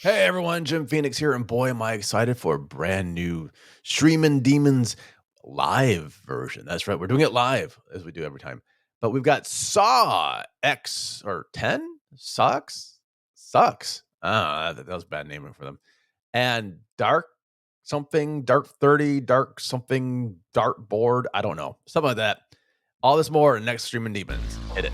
Hey everyone, Jim Phoenix here, and boy, am I excited for a brand new Streamin' Demons live version. That's right, we're doing it live as we do every time. But we've got Saw X or 10 Sucks. That was bad naming for them. And Dark something, Dark 30, Dark something, Dark Board. I don't know. Something like that. All this more next Streamin' Demons. Hit it.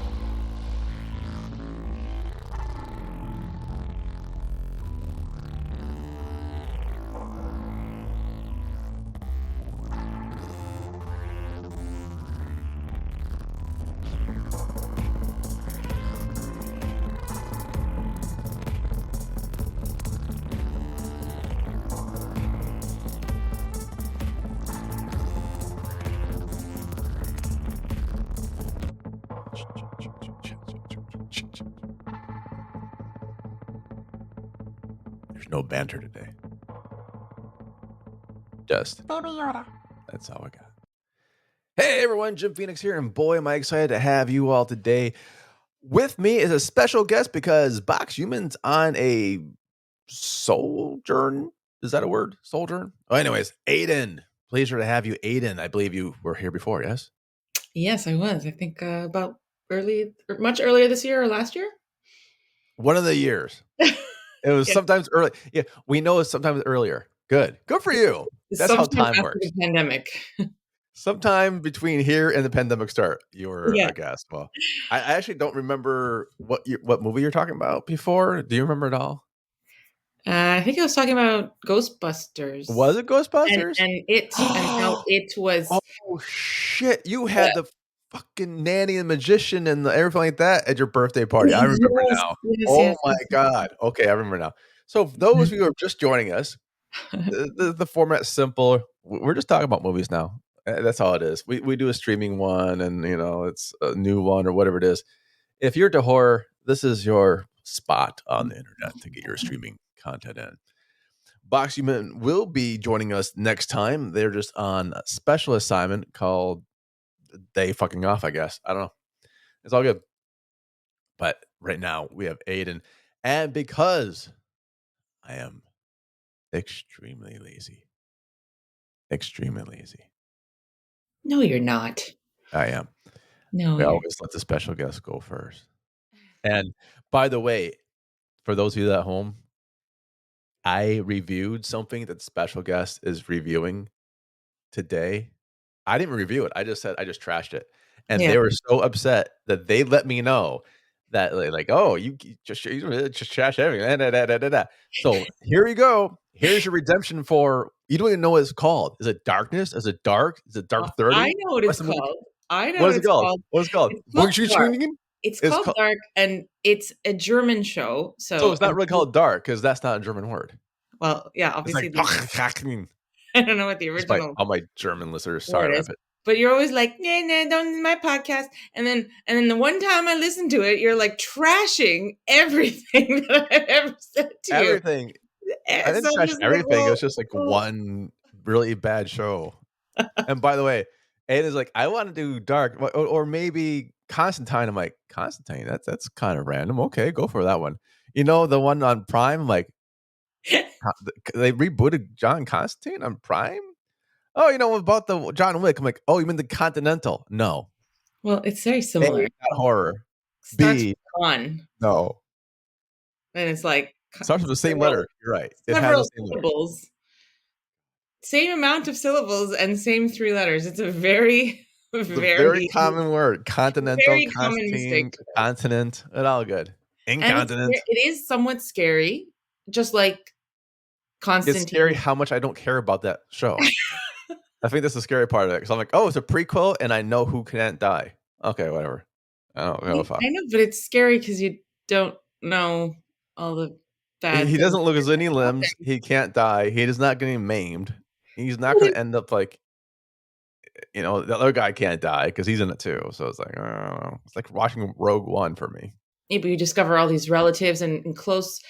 There's no banter today. Just Baby Yoda. that's all I got. Hey everyone, Jim Phoenix here, and boy, am I excited to have you all today. With me is a special guest because Box Human's on a sojourn. Is that a word? Sojourn? Oh, anyways, Aiden. Pleasure to have you, Aiden. I believe you were here before, yes? Yes, I was. I think about much earlier this year or last year. One of the years. It was Yeah. sometimes early. Yeah, we know it's sometimes earlier. Good for you. That's how Sometime time after works. the pandemic. Sometime between here and the pandemic start, you were Yeah. a guest. Well, I actually don't remember what movie you're talking about before. Do you remember it all? I think I was talking about Ghostbusters. Was it Ghostbusters? And how it was. Oh shit! You Yeah. had the fucking nanny and magician and everything like that at your birthday party. I remember Yes, now. yes, Oh yes, my god. Okay, I remember now. So for those of you who are just joining us, yes. the format's simple. We're just talking about movies now. That's all it is. We do a streaming one, and it's a new one or whatever it is. If you're to horror, this is your spot on the internet to get your streaming content in. Boxyman will be joining us next time. They're just on a special assignment called Day Fucking Off, I guess. I don't know. It's all good. But right now we have Aiden. And because I am extremely lazy, No, you're not. I am. No, We you're. always let the special guest go first. And by the way, for those of you at home, I reviewed something that the special guest is reviewing today. I didn't review it. I just said I just trashed it. And Yeah. they were so upset that they let me know that like, "Oh, you just trash everything." Da, da, da, da, da. So here you go. Here's your redemption for you don't even know what it's called. Is it darkness? Is it dark? Is it dark I 30? know what What's it's the movie? called. I know What what is it it's called? called. What is it called? It's called Dark. It's It's called called Dark, and it's a German show. so So, it's not really called dark because that's not a German word. well, yeah, It's obviously like I don't know what the despite original all my German listeners, word sorry, is, Rabbit. but you're always like, nah, nah, don't in my podcast. And then the one time I listened to it, you're like trashing everything that I've ever said to you. Everything. I And so didn't I'm trash just like, everything. It was just like one really bad show. And by the way, Ada's like, I want to do dark or maybe Constantine. I'm like, Constantine, that's kind of random. Okay, go for that one. The one on Prime, like they rebooted John Constantine on Prime. Oh, about the John Wick. I'm like, oh, you mean the Continental? No. well, it's very A, similar. not horror. Starts B, with one, no. and it's like Starts with the same several letter. You're right. It has the several same letter. syllables, same amount of syllables, and same three letters. It's a very, It's a very very, common word. Continental, very common mistake Constantine, to make. continent. It all good. And Incontinent. it is somewhat scary, just like It's scary Constantine. how much I don't care about that show. I think that's the scary part of it because I'm like, oh, it's a prequel, and I know who can't die. Okay, whatever. I don't give a fuck. I know, but it's scary because you don't know all the bad He things doesn't lose any that limbs. happen. He can't die. He is not getting maimed. He's not going Well, to end up like the other guy can't die because he's in it too. So it's like, I don't know. It's like watching Rogue One for me. maybe you discover all these relatives and close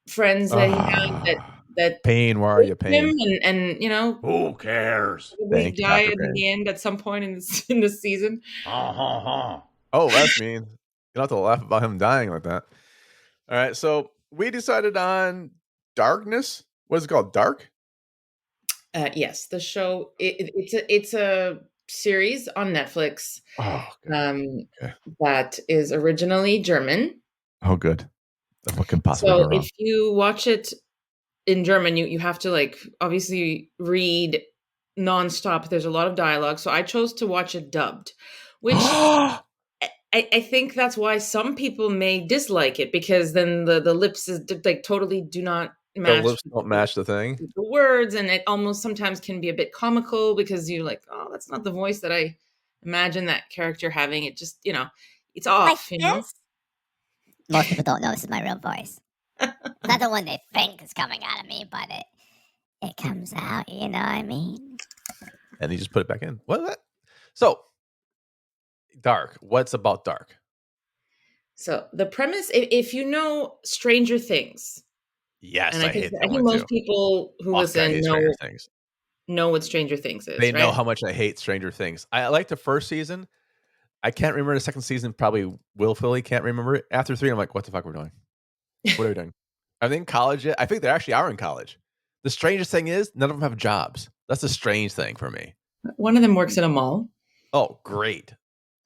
friends that he had Ah, that Pain, where are with you, him, Pain? and Who cares? probably Thank you, die Dr. in Pain. the end at some point in the season. Ha ha ha. Oh, that's mean. You don't have to laugh about him dying like that. All right, so we decided on Darkness? What is it called? Dark? Yes, the show it's a series on Netflix Oh, God. um, Okay. that is originally German. Oh, good. What can possibly go So wrong? if you watch it in German, you have to like obviously read nonstop. There's a lot of dialogue, so I chose to watch it dubbed, which I think that's why some people may dislike it because then the lips is like totally do not The match lips don't match the thing? the words, and it almost sometimes can be a bit comical because you're like, oh, that's not the voice that I imagine that character having. It just it's Like off, this? Most people don't know this is my real voice. Not the one they think is coming out of me, but it comes out, you know what I mean? And he just put it back in. What is that? So, Dark. What's about Dark? So the premise, if you know Stranger Things, Yes, and I hate I that think one too. most people who Fuck, I listen hate Stranger Things. know what Stranger Things They is, know right? how much I hate Stranger Things. I like the first season. I can't remember the second season, probably willfully can't remember it. After 3, I'm like, what the fuck we're doing? What are we doing? Are they in college yet? I think they actually are in college. The strangest thing is none of them have jobs. That's the strange thing for me. One of them works in a mall. Oh, great.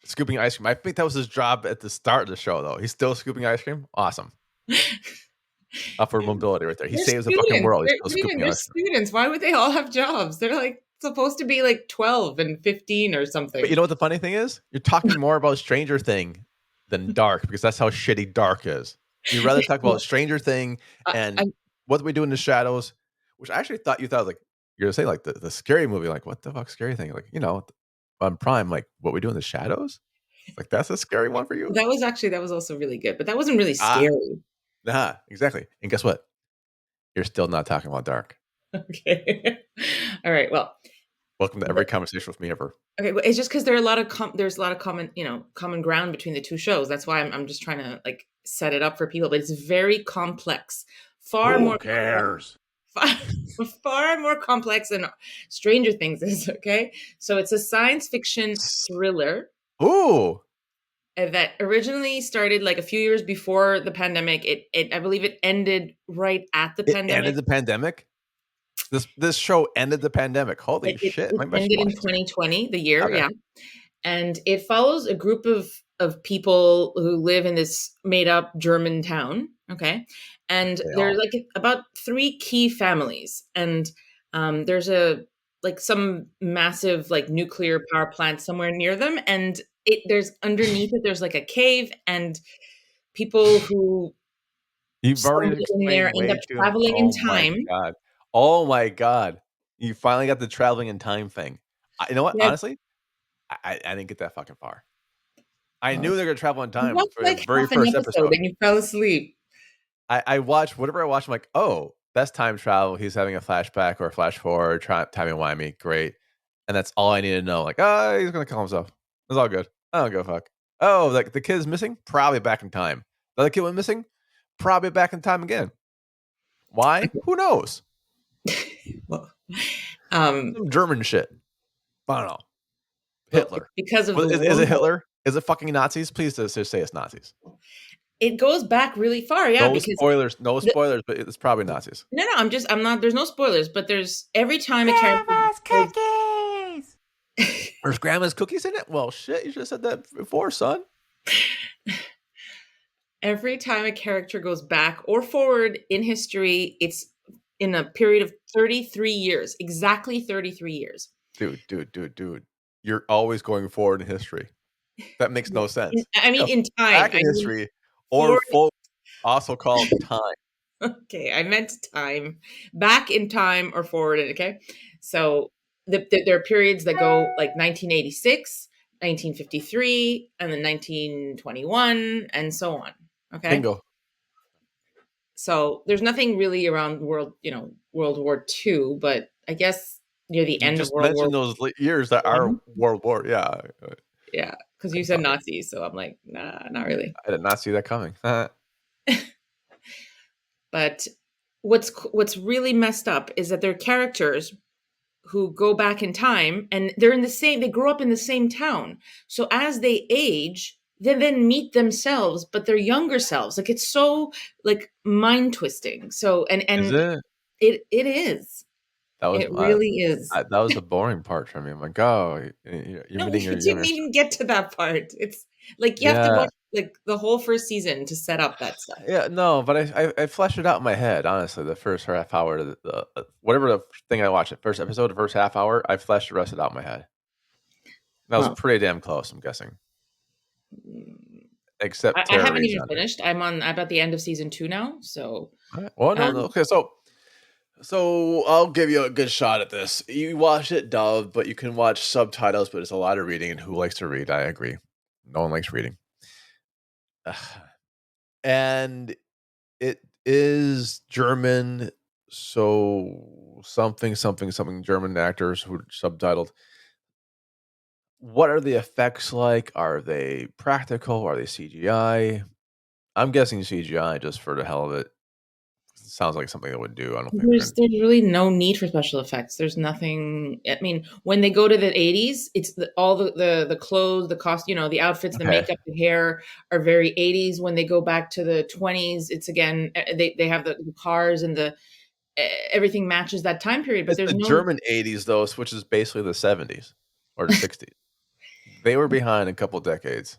Scooping ice cream. I think that was his job at the start of the show, though. He's still scooping ice cream. Awesome. Upward mobility right there. He They're saves the fucking students. world. He's still They're, scooping they're ice cream. students. Why would they all have jobs? They're like supposed to be like 12 and 15 or something. But you know what the funny thing is? You're talking more about Stranger Thing than Dark because that's how shitty Dark is. You'd rather talk about Stranger Thing and I, what we do in the shadows, which I actually thought you thought like you're gonna say like the scary movie, like what the fuck scary thing? Like, on Prime, like what we do in the shadows? Like that's a scary one for you? that was also really good, but that wasn't really Ah, scary. nah, exactly. And guess what? You're still not talking about Dark. Okay. All right. Well, Welcome to every conversation with me ever. okay. Well, it's just because there are a lot of there's a lot of common ground between the two shows. That's why I'm just trying to like set it up for people, but it's very complex, far Who more cares? far, far more complex than Stranger Things is. Okay, so it's a science fiction thriller Ooh, that originally started like a few years before the pandemic. I believe it ended right at the it pandemic. ended the pandemic. This show ended the pandemic. Holy shit! It Maybe I should ended in watch this. 2020, the year, Okay. yeah. And it follows a group of people who live in this made up German town. Okay. And They there are all. like about three key families. And there's some massive like nuclear power plant somewhere near them. And there's underneath it, there's like a cave, and people who You've already stumble in there explained end up way too. traveling in Oh my time. god. Oh my god. You finally got the traveling in time thing. You know what? Yeah. Honestly, I didn't get that fucking far. I knew they were gonna travel in You time watched for the like very half an first episode episode. and you fell asleep. I watched whatever I watched. I'm like, oh, that's time travel. He's having a flashback or a flash forward, timey-wimey. Great. And that's all I need to know. Like, oh, he's gonna kill himself. It's all good. I don't give a fuck. Oh, like the kid's missing? Probably back in time. The other kid went missing? Probably back in time again. Why? Who knows? Well, um, Some German shit. I don't know. well, Hitler. because of Well, the is it wormhole. Hitler? Is it fucking Nazis? Please just say it's Nazis. It goes back really far, yeah, No because spoilers. No the, spoilers, but it's probably Nazis. no, I'm not, there's no spoilers, but there's every time a character Grandma's goes, cookies! There's grandma's cookies in it? Well, shit, you should have said that before, son. every time a character goes back or forward in history, it's in a period of 33 years, exactly 33 years. Dude. You're always going forward in history. That makes no sense. I mean, in time. Back in history, or forward. forward, also called time. Okay, I meant time. Back in time or forward, okay? So there are periods that go like 1986, 1953, and then 1921, and so on. Okay? Bingo. So there's nothing really around World War II, but I guess near the You end of just World War mentioned those years that are One. World War. Yeah. Yeah, because you said Nazis, so I'm like, nah, not really. I did not see that coming. But what's really messed up is that there are characters who go back in time and they grow up in the same town. So as they age, then meet themselves, but they're younger selves. Like it's so like mind twisting. So Is and it? it is. That was It really is. that was the boring part for me. I'm like, oh, you're No, meeting you your didn't younger. even get to that part. It's like you have to Yeah, watch like the whole first season to set up that stuff. yeah, no, but I fleshed it out in my head. Honestly, the first half hour, whatever the thing I watched, the first episode, the first half hour, I fleshed the rest of it out in my head. That was Well, pretty damn close. I'm guessing, mm, except I Tara haven't Reid's even on it. finished. I'm at the end of season 2 now. So, Alright. Well, no, no. um, Okay, so I'll give you a good shot at this. You watch it dubbed, but you can watch subtitles. But it's a lot of reading, and who likes to read? I agree. No one likes reading. And it is German, so something German actors who subtitled. What are the effects like? Are they practical? Are they CGI? I'm guessing CGI just for the hell of it. Sounds like something they would do. I don't think they're there's gonna. there's really no need for special effects. There's nothing. I mean, when they go to the 80s, it's all the clothes, the cost, the outfits, the Okay, makeup, the hair are very 80s. When they go back to the 20s, it's again they have the cars and the everything matches that time period. But it's there's the no German '80s though, which is basically the '70s or the '60s. They were behind a couple decades.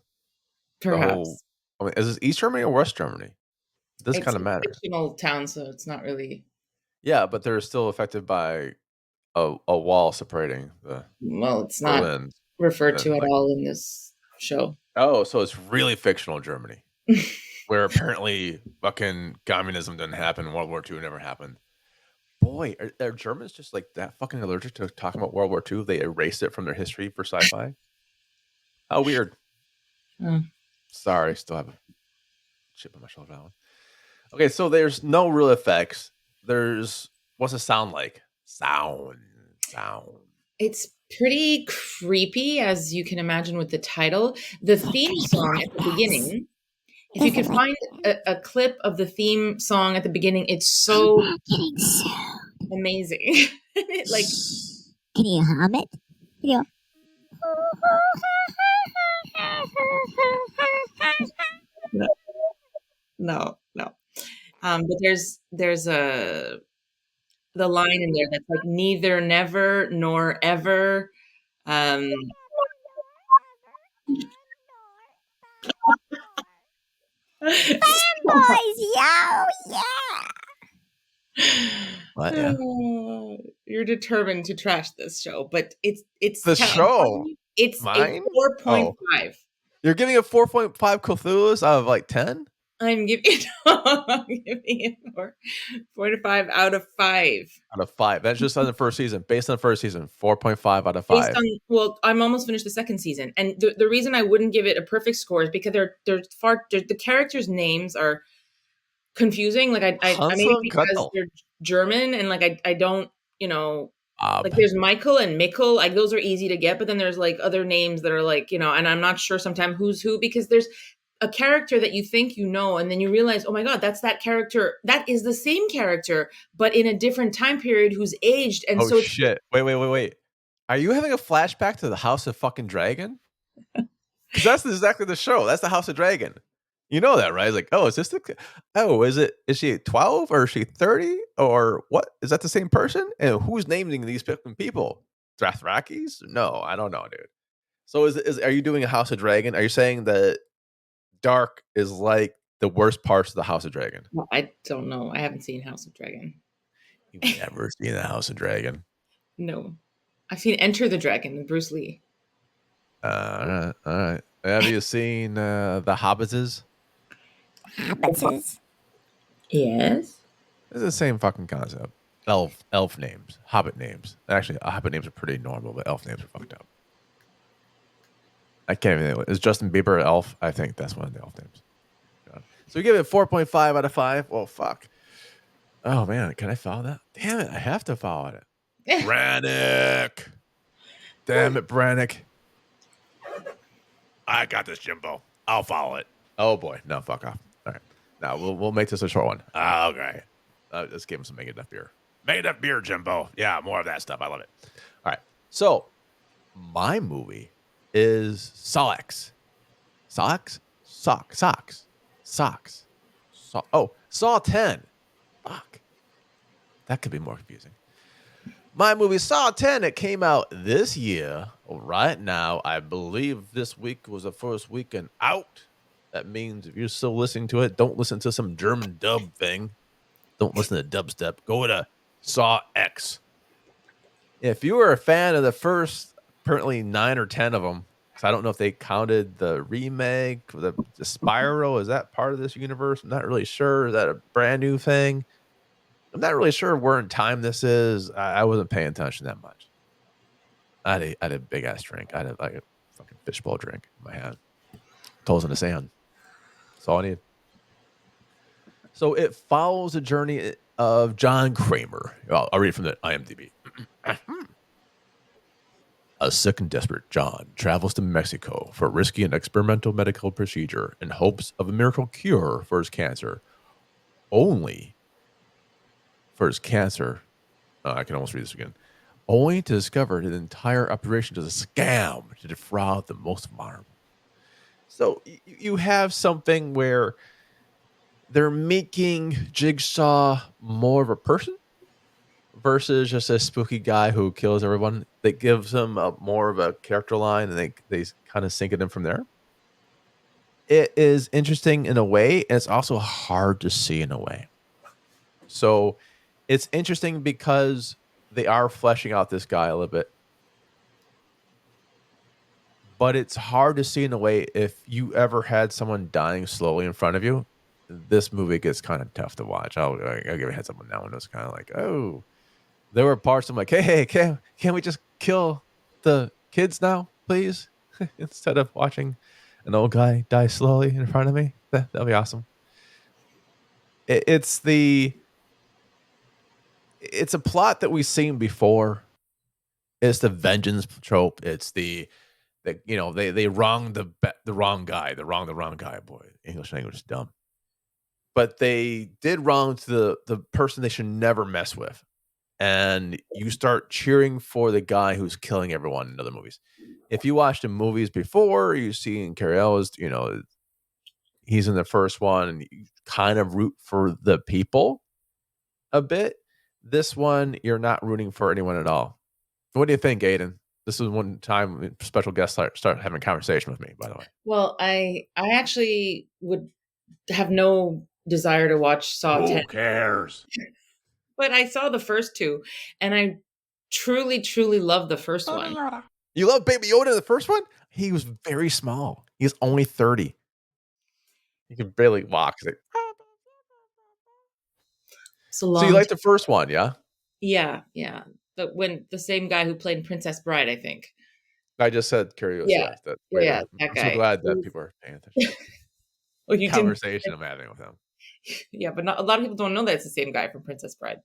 The whole. perhaps I mean, is this East Germany or West Germany? This it's kind a of matter. fictional town, so it's not really. Yeah, but they're still affected by a wall separating the Well, it's not Berlin referred and to at like. all in this show. Oh, so it's really fictional Germany, where apparently fucking communism didn't happen, World War II never happened. Boy, are Germans just like that fucking allergic to talking about World War II? They erased it from their history for sci-fi. How weird. Oh. Sorry, still have a chip on my shoulder for that one. Okay, so there's no real effects. There's what's it sound like? Sound. It's pretty creepy, as you can imagine with the title. The theme song at the beginning, if you could find a clip of the theme song at the beginning, it's so Getting so. amazing. Like, Can you hum it? Can you no, no, no. But there's a the line in there that's like neither never nor ever. Um, boys, yo, yeah. What? Yeah. You're determined to trash this show, but it's The I'm telling show. you, it's a Mine? Oh. 4.5. You're giving it 4.5 Cthulhu's out of like 10? I'm giving I'm giving it 4 to 5 out of 5. Out of 5. That's just on the first season. Based on the first season, 4.5 out of Based 5. on well, I'm almost finished the second season, and the reason I wouldn't give it a perfect score is because the characters' names are confusing. Like I maybe Hansel and because Gretel. they're German and like I don't you know like Bob. there's Michael and Mikkel, like those are easy to get, but then there's like other names that are like and I'm not sure sometimes who's who because there's a character that you think and then you realize, oh my god, that's that character. That is the same character, but in a different time period who's aged, and Oh, so it's shit. Wait. Are you having a flashback to the House of fucking Dragon? Because that's exactly the show. That's the House of Dragon. You know that, right? It's like, oh, is this the? Oh, is she 12 or is she 30 or what? Is that the same person? And who's naming these people? Dothrakis? No, I don't know, dude. So are you doing a House of Dragon? Are you saying that Dark is like the worst parts of the House of Dragon? well, I don't know. I haven't seen House of Dragon. You've never seen the House of Dragon. No, I've seen Enter the Dragon with Bruce Lee. All right. Have you seen the Hobbitses? Hobbitses. Yes. It's the same fucking concept. Elf names, Hobbit names. Actually, Hobbit names are pretty normal, but elf names are fucked up. I can't even think. Is Justin Bieber an elf? I think that's one of the elf names. God. So you give it 4.5 out of 5. Well, fuck. Oh man, can I follow that? Damn it, I have to follow it. Brannick. Damn it, Brannick. I got this, Jimbo. I'll follow it. Oh boy, no, fuck off. All right, now we'll make this a short one. Okay, let's give him some Mega Death beer. Mega Death beer, Jimbo. Yeah, more of that stuff. I love it. All right, so my movie is Saw X. Socks? Socks. Saw 10. Fuck. That could be more confusing. My movie Saw 10, it came out this year. Right now, I believe this week was the first weekend out. That means if you're still listening to it, don't listen to some German dub thing. Don't listen to dubstep. Go to Saw X. If you were a fan of the first, apparently 9 or 10 of them, because I don't know if they counted the remake, the Spiral. Is that part of this universe? I'm not really sure. Is that a brand new thing? I'm not really sure where in time this is. I wasn't paying attention that much. I had a big ass drink. I had like a fucking fishbowl drink in my hand. Toes in the sand. That's all I need. So it follows the journey of John Kramer. Well, I'll read from the IMDb. A sick and desperate John travels to Mexico for a risky and experimental medical procedure in hopes of a miracle cure for his cancer. Only for his cancer. I can almost read this again. Only to discover that the entire operation is a scam to defraud the most vulnerable. So you have something where they're making Jigsaw more of a person versus just a spooky guy who kills everyone. That gives him more of a character line, and they kind of sink it in from there. It is interesting in a way, and it's also hard to see in a way. So it's interesting because they are fleshing out this guy a little bit, but it's hard to see in a way. If you ever had someone dying slowly in front of you, this movie gets kind of tough to watch. I'll give a heads up on that one. It was kind of like, oh, there were parts I'm like, hey, can't we just kill the kids now, please? Instead of watching an old guy die slowly in front of me. That'd be awesome. It's a plot that we've seen before. It's the vengeance trope. It's the they wronged the wrong guy. They wronged the wrong guy. Boy, English language is dumb. But they did wrong to the person they should never mess with. And you start cheering for the guy who's killing everyone in other movies. If you watched the movies before, you see in Carell's, he's in the first one, and you kind of root for the people a bit. This one, you're not rooting for anyone at all. What do you think, Aiden? This is one time special guests start having a conversation with me, by the way. Well, I actually would have no desire to watch Saw 10. Who cares? But I saw the first two, and I truly, truly love the first one. You love Baby Yoda in the first one? He was very small. He was only 30. He could barely walk. So you like the first one, yeah? Yeah. But when the same guy who played Princess Bride, I think. I just said curious. Yeah. That That I'm guy. so glad that people are paying attention. Well, you Conversation I'm having with him. Yeah, but a lot of people don't know that it's the same guy from Princess Bride.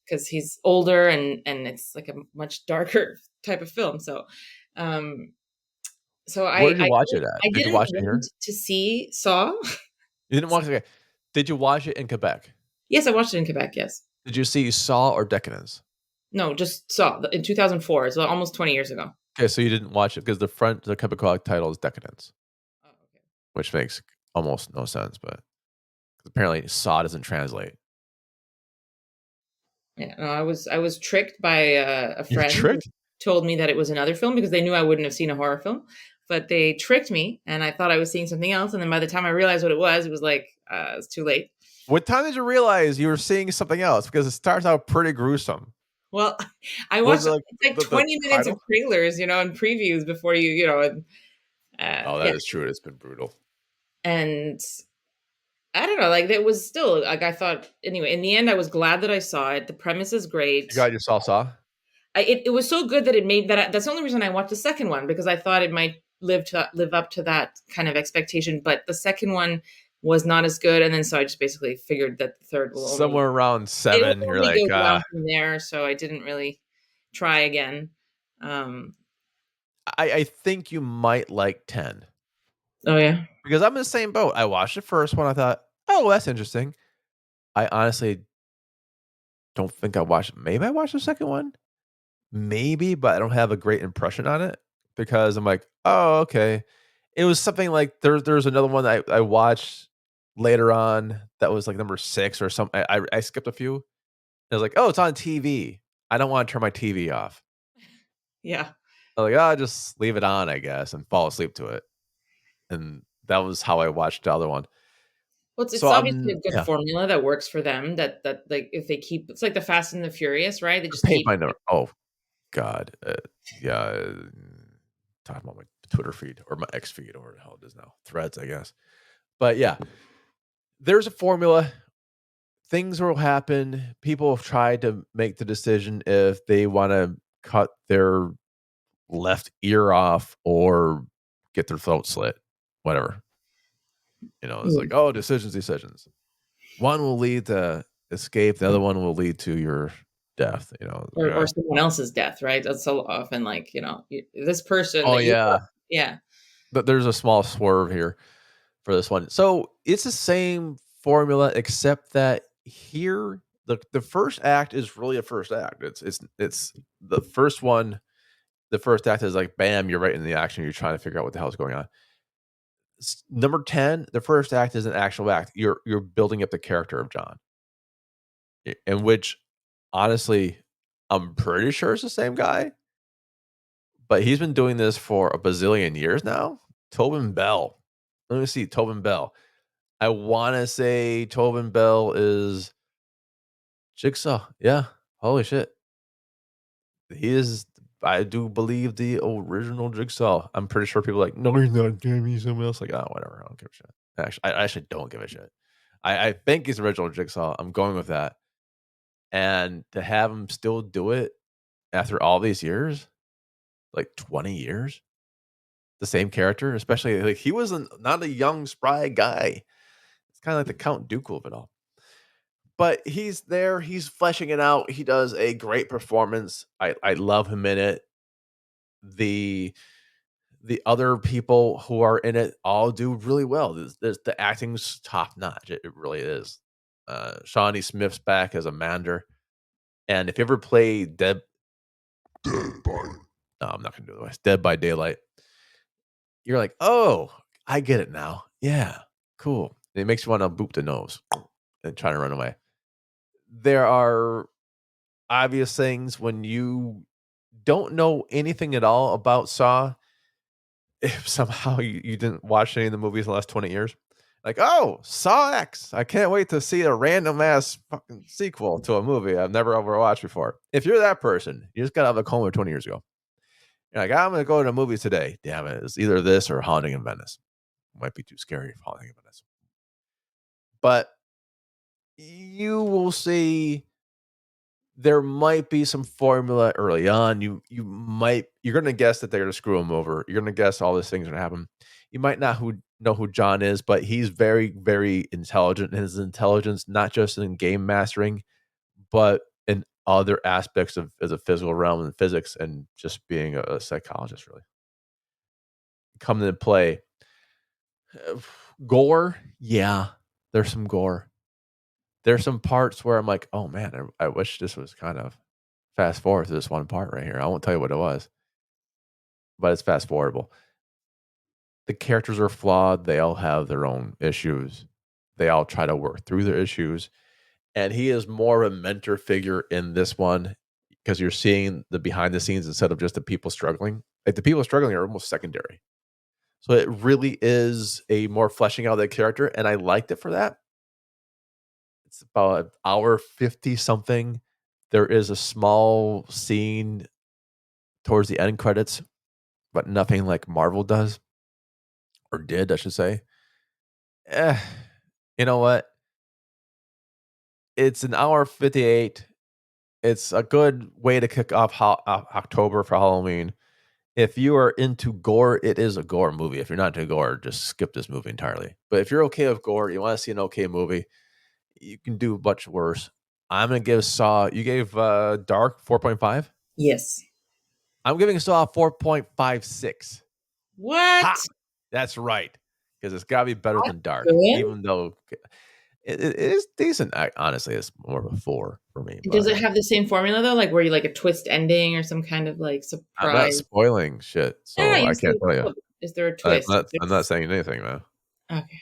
Because he's older and it's like a much darker type of film. So Where did you watch it at? I Did you didn't watch it here? want to see Saw. You didn't watch it. Okay. Did you watch it in Quebec? Yes, I watched it in Quebec, yes. Did you see Saw or Decadence? No, just Saw in 2004. So almost 20 years ago. Okay, so you didn't watch it because the Quebecois title is Decadence. Oh, okay. Which makes almost no sense, but apparently Saw doesn't translate. Yeah, no, I was tricked by a friend who tricked? told me that it was another film because they knew I wouldn't have seen a horror film. But they tricked me, and I thought I was seeing something else. And then by the time I realized what it was like it's too late. What time did you realize you were seeing something else? Because it starts out pretty gruesome. Well, I watched Was it like 20 minutes of trailers, and previews before and that is true. It's been brutal. And I don't know, like it was still like I thought. Anyway, in the end, I was glad that I saw it. The premise is great. You glad you saw? It was so good that it made that. That's the only reason I watched the second one, because I thought it might live up to that kind of expectation. But the second one was not as good, and then so I just basically figured that the third will somewhere around 7. You're like, go from there. So I didn't really try again. I think you might like 10. Oh yeah, because I'm in the same boat. I watched the first one. I thought, oh, that's interesting. I honestly don't think I watched. Maybe I watched the second one. Maybe, but I don't have a great impression on it because I'm like, oh, okay. It was something like there's another one I watched later on that was like number 6 or something. I skipped a few. I was like, "Oh, it's on TV. I don't wanna turn my TV off." Yeah. I'm like, "Oh, just leave it on, I guess, and fall asleep to it." And that was how I watched the other one. Well, So it's obviously I'm a good yeah, formula that works for them. That like if they keep, it's like the Fast and the Furious, right? They just paint keep. by number. Oh god, yeah, talking about my Twitter feed or my X feed or what the hell it is now, Threads, I guess. But yeah, there's a formula. Things will happen. People have tried to make the decision if they wanna cut their left ear off or get their throat slit, whatever. It's like, Mm. "Oh, decisions, decisions." One will lead to escape, the other one will lead to your death, Or yeah. someone else's death, right? That's so often like, this person Oh, that you love. yeah. Yeah. But there's a small swerve here for this one. So, it's the same formula except that here, the first act is really a first act. It's the first one the first act is like, bam, you're right in the action, you're trying to figure out what the hell is going on. Number 10, the first act is an actual act. You're building up the character of John, in which, honestly, I'm pretty sure it's the same guy, but he's been doing this for a bazillion years now. Tobin Bell. Let me see, Tobin Bell. I wanna say Tobin Bell is Jigsaw. Yeah. Holy shit. He is, I do believe, the original Jigsaw. I'm pretty sure people are like, "No, he's not. Damn, he's someone else." Like, "Oh, whatever. I don't give a shit." I actually don't give a shit. I think he's the original Jigsaw. I'm going with that. And to have him still do it after all these years, like 20 years, the same character, especially like he wasn't not a young, spry guy. It's kind of like the Count Dooku of it all. But he's there, he's fleshing it out. He does a great performance. I love him in it. The the other people who are in it all do really well. The acting's top notch. It really is. Shawnee Smith's back as Amanda. And if you ever play Dead by no, I'm not gonna do the voice. Dead by Daylight, you're like, "Oh, I get it now. Yeah, cool." And it makes you wanna boop the nose and try to run away. There are obvious things when you don't know anything at all about Saw, if somehow you didn't watch any of the movies in the last 20 years. Like, "Oh, Saw X. I can't wait to see a random ass fucking sequel to a movie I've never ever watched before." If you're that person, you just got out of a coma 20 years ago. You're like, "I'm gonna go to the movies today." Damn it, it's either this or Haunting in Venice. Might be too scary for Haunting in Venice. But you will see there might be some formula early on. You're gonna guess that they're gonna screw him over. You're gonna guess all these things are gonna happen. You might not know who John is, but he's very, very intelligent. And his intelligence, not just in game mastering, but in other aspects of as a physical realm and physics and just being a psychologist really come into play. Gore, yeah, there's some gore. There's some parts where I'm like, "Oh, man, I wish this was kind of fast forward to this one part right here." I won't tell you what it was, but it's fast forwardable. The characters are flawed, they all have their own issues. They all try to work through their issues, and he is more of a mentor figure in this one because 'cause you're seeing the behind the scenes instead of just the people struggling. Like, the people struggling are almost secondary. So it really is a more fleshing out of that character, and I liked it for that. It's about an hour 50 something. There is a small scene towards the end credits, but nothing like Marvel does or did, I should say. Eh, you know what? It's an hour 58. It's a good way to kick off October for Halloween. If you are into gore, it is a gore movie. If you're not into gore, just skip this movie entirely. But if you're okay with gore, you want to see an okay movie, you can do much worse. I'm gonna give Saw. You gave Dark 4.5. Yes. I'm giving Saw 4.56. What? Ha! That's right, because it's got to be better than Dark, Good. even though it is decent. Honestly, it's more of a 4 for me. Does But it have the same formula though? Like where you like a twist ending or some kind of like I'm not surprise? spoiling shit, Yeah, so I can't tell you. Is there a twist? I'm not saying anything, man. Okay.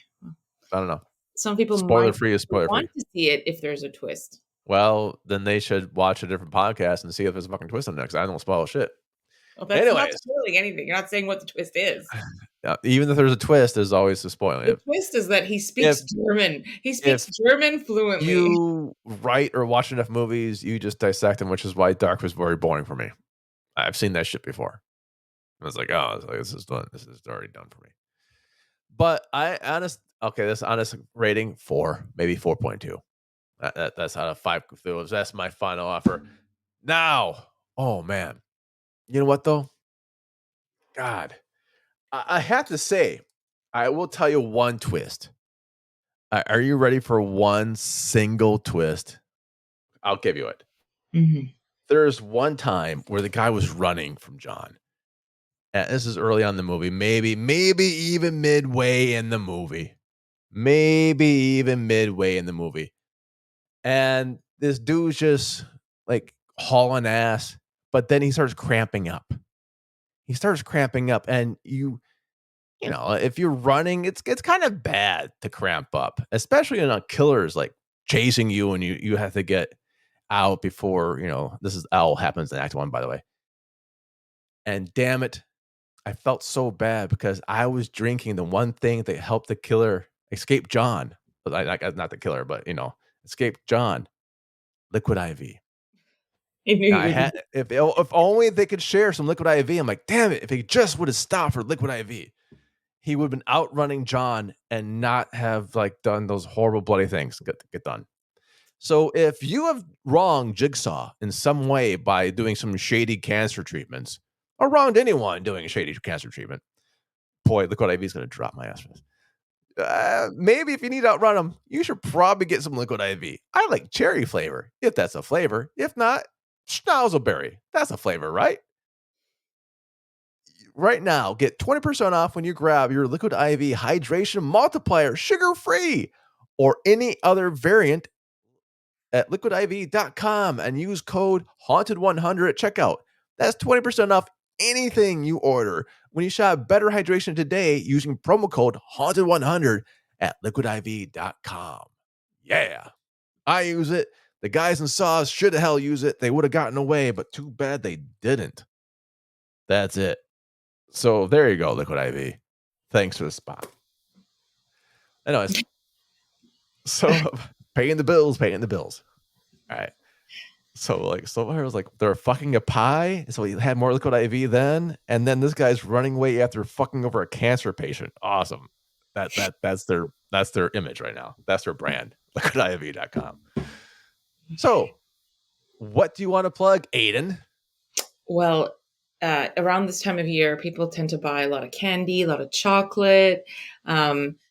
I don't know. Some people Spoiler might free is spoiler free. want to see it if there's a twist. Well, then they should watch a different podcast and see if there's a fucking twist in there, because I don't spoil shit. Well, that's not Anyways, spoiling anything. You're not saying what the twist is. even if there's a twist, there's always a spoiling. The twist is that he speaks German. He speaks German fluently. You write or watch enough movies, you just dissect them, which is why Dark was very boring for me. I've seen that shit before. I was like, oh, this is done. This is already done for me. But this honest rating 4, maybe 4.2. That's out of 5. That's my final offer. Now, oh man, you know what though? God, I have to say, I will tell you one twist. Are you ready for one single twist? I'll give you it. Mm-hmm. There's one time where the guy was running from John. And this is early on in the movie, maybe even midway in the movie. And this dude's just like hauling ass, but then he starts cramping up. And you know, if you're running, it's kind of bad to cramp up, especially when a killer's like chasing you and you have to get out before, you know, this is all happens in Act 1, by the way. And damn it, I felt so bad because I was drinking the one thing that helped the killer escape John. But not the killer, but, you know, escape John. Liquid IV. If only they could share some Liquid IV. I'm like, damn it, if he just would have stopped for Liquid IV, he would have been outrunning John and not have like done those horrible bloody things get done. So if you have wronged Jigsaw in some way by doing some shady cancer treatments, or wronged anyone doing a shady cancer treatment, boy, Liquid IV is going to drop my ass for this. Maybe if you need to outrun them, you should probably get some Liquid IV. I like cherry flavor, if that's a flavor. If not, Schnauzleberry. That's a flavor, right? Right now, get 20% off when you grab your Liquid IV Hydration Multiplier sugar-free or any other variant at liquidiv.com and use code HAUNTED100 at checkout. That's 20% off anything you order when you shop Better Hydration today using promo code HAUNTED100 at liquidiv.com. Yeah, I use it. The guys in Saws should have hell use it. They would have gotten away, but too bad they didn't. That's it. So there you go, Liquid IV. Thanks for the spot. Anyways, so paying the bills. All right. So I was like, they're fucking a pie. So he had more Liquid IV then, and then this guy's running away after fucking over a cancer patient. Awesome. That's their image right now. That's their brand. liquidiv.com. So, what do you want to plug, Aiden? Well, around this time of year, people tend to buy a lot of candy, a lot of chocolate.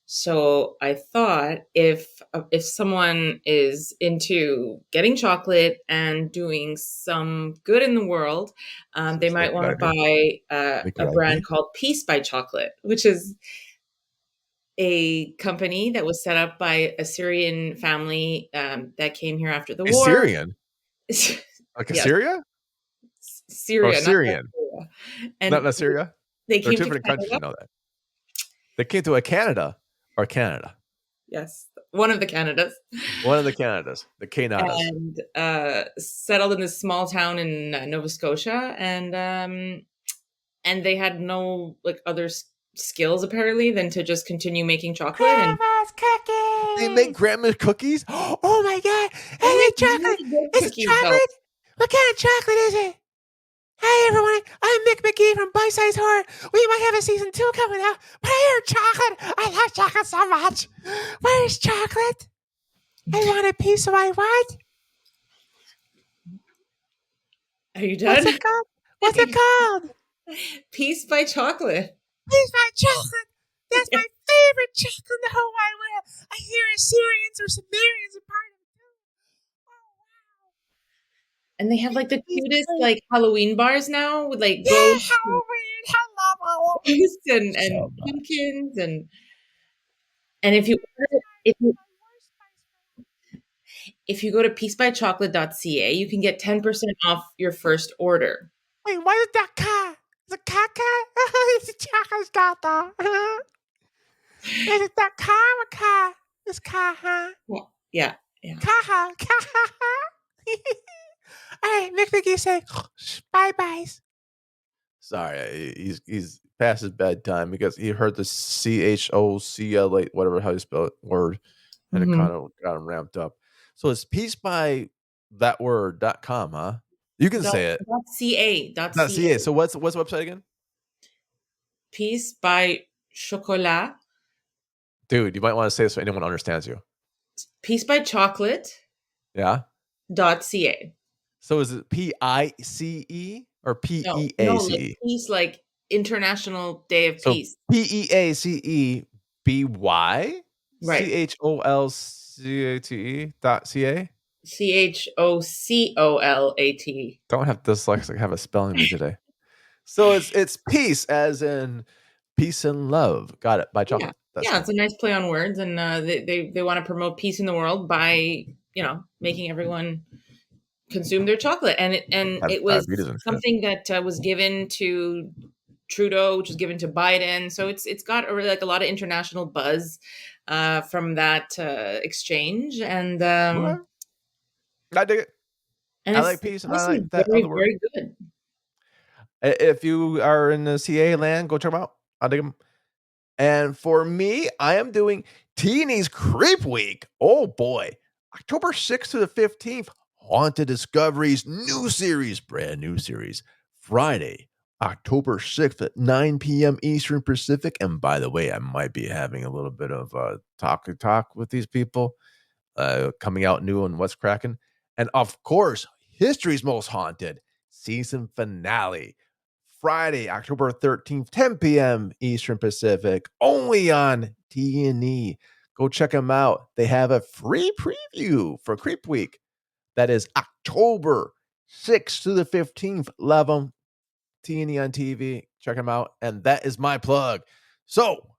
So I thought if someone is into getting chocolate and doing some good in the world, they might want to buy a brand called Peace by Chocolate, which is a company that was set up by a Syrian family that came here after the war. Syrian? Like yes. Syria? Syria, or Syrian. Not Syria? They came to different countries, I know that. They came to Canada. Yes, one of the Canadas. The Canadas. And settled in this small town in Nova Scotia, and they had no like other skills apparently than to just continue making chocolate. Grandma's cookies. They make grandma's cookies. Oh my god! I make chocolate. It's chocolate. What kind of chocolate is it? Hey everyone, I'm Mick McGee from Bite Size Horror. We might have a season 2 coming out, but I hear chocolate. I love chocolate so much. Where's chocolate? I want a piece, so I what? Are you done? What's it called? Peace by Chocolate. Peace by Chocolate. That's my favorite chocolate in the whole wide world. I hear Assyrians or Sumerians are part of it too. Oh wow! And they have like the cutest like Halloween bars now with like ghosts. Halloween. I love Halloween. And pumpkins and if you go to peacebychocolate.ca, you can get 10% off your first order. Wait, why is that car? The caca? It's a chocolate daughter. It's the car. It's car, huh? Yeah. Yeah. Car. All right, Mickey say bye byes. Sorry, he's past his bedtime because he heard the CHOCL whatever how you spell it word, and it kind of got him ramped up. So it's peace by that word.com, huh? You can say it. .ca. Not .ca. So what's the website again? Peace by chocolat. Dude, you might want to say it so anyone understands you. Peace by chocolate. Yeah. .ca. So is it PICE or No, PEACE? like peace, like International Day of So Peace. PEACEBY Right. CHOLCATE.ca. CHOCOLAT. Don't have dyslexic have a spelling bee today. So it's peace as in peace and love. Got it. By Yeah. chocolate. That's Yeah, cool. it's a nice play on words, and they want to promote peace in the world by making everyone consume their chocolate, and Have it was diabetes and shit. something that was given to Trudeau, which was given to Biden. So it's got like a lot of international buzz from that exchange, and Okay. I dig it. I like it's peace and I honestly like that very other word. very good. If you are in the CA land, go check them out. I dig them. And for me, I am doing Teeny's Creep Week. Oh boy. October 6th to the 15th, Haunted Discoveries, brand new series. Friday, October 6th at 9 p.m. Eastern Pacific. And by the way, I might be having a little bit of talk with these people coming out new on What's Cracking. And of course, History's Most Haunted season finale. Friday, October 13th, 10 p.m. Eastern Pacific, only on T&E. Go check them out. They have a free preview for Creep Week. That is October 6th to the 15th. Love them. T&E on TV. Check them out. And that is my plug. So,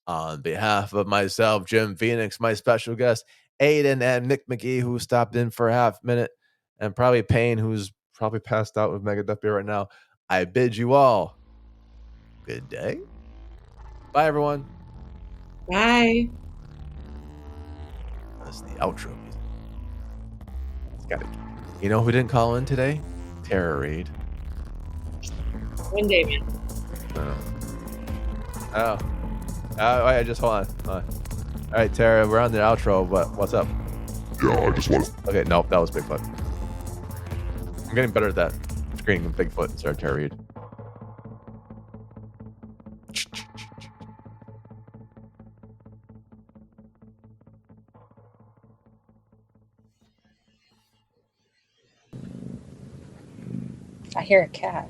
on behalf of myself, Jim Phoenix, my special guest, Aiden and Nick McGee, who stopped in for a half minute, and probably Payne, who's probably passed out with Mega Duck Beer right now, I bid you all good day. Bye, everyone. Bye. That's the outro music. It's gotta, you know who didn't call in today? Tara Reid. One day, man. Oh. I just hold on. All right, Tara, we're on the outro, but what's up? Yeah, I just want to. Okay, nope, that was Bigfoot. I'm getting better at that. Screening Bigfoot instead of Tara Reid. I hear a cat.